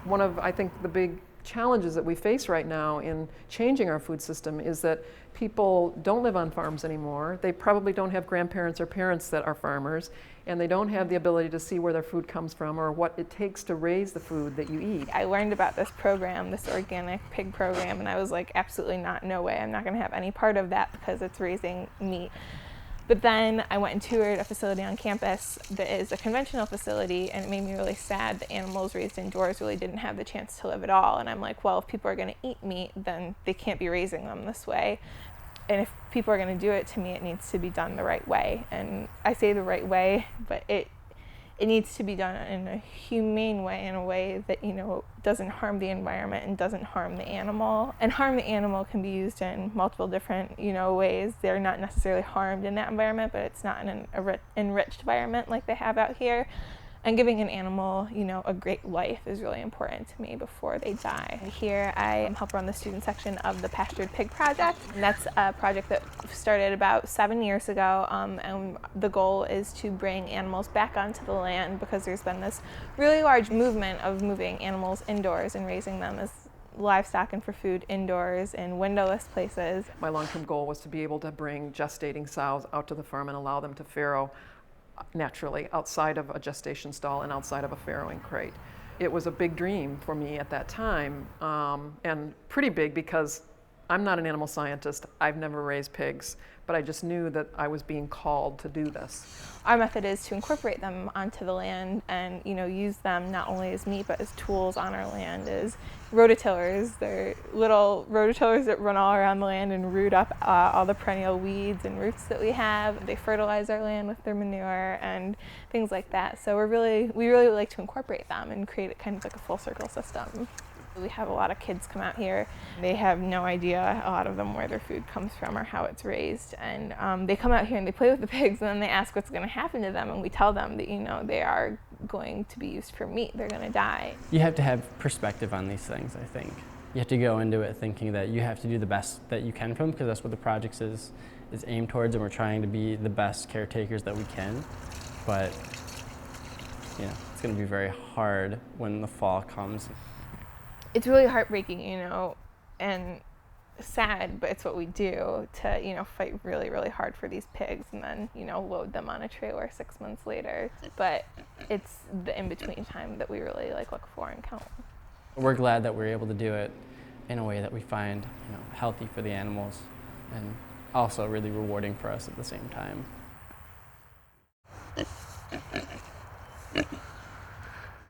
One of, I think, the big challenges that we face right now in changing our food system is that people don't live on farms anymore. They probably don't have grandparents or parents that are farmers, and they don't have the ability to see where their food comes from or what it takes to raise the food that you eat. I learned about this program, this organic pig program, and I was like, absolutely not, no way. I'm not going to have any part of that because it's raising meat. But then I went and toured a facility on campus that is a conventional facility, and it made me really sad that animals raised indoors really didn't have the chance to live at all. And I'm like, well, if people are going to eat meat, then they can't be raising them this way. And if people are going to do it, to me, it needs to be done the right way. And I say the right way, but it needs to be done in a humane way, in a way that, you know, doesn't harm the environment and doesn't harm the animal. And harm the animal can be used in multiple different, you know, ways. They're not necessarily harmed in that environment, but it's not in an enriched environment like they have out here. And giving an animal, you know, a great life is really important to me before they die. Here I help run the student section of the Pastured Pig Project. And that's a project that started about 7 years ago, and the goal is to bring animals back onto the land because there's been this really large movement of moving animals indoors and raising them as livestock and for food indoors in windowless places. My long-term goal was to be able to bring gestating sows out to the farm and allow them to farrow naturally outside of a gestation stall and outside of a farrowing crate. It was a big dream for me at that time, and pretty big because I'm not an animal scientist. I've never raised pigs, but I just knew that I was being called to do this. Our method is to incorporate them onto the land and, you know, use them not only as meat but as tools on our land, as rototillers. They're little rototillers that run all around the land and root up all the perennial weeds and roots that we have. They fertilize our land with their manure and things like that. So we really like to incorporate them and create it kind of like a full circle system. We have a lot of kids come out here. They have no idea, a lot of them, where their food comes from or how it's raised. And they come out here and they play with the pigs, and then they ask what's going to happen to them, and we tell them that, you know, they are going to be used for meat. They're going to die. You have to have perspective on these things, I think. You have to go into it thinking that you have to do the best that you can for them, because that's what the project is aimed towards, and we're trying to be the best caretakers that we can. But, you know, it's going to be very hard when the fall comes. It's really heartbreaking, you know, and sad, but it's what we do to, you know, fight really, really hard for these pigs and then, you know, load them on a trailer 6 months later. But it's the in-between time that we really look for and count. We're glad that we're able to do it in a way that we find, you know, healthy for the animals and also really rewarding for us at the same time.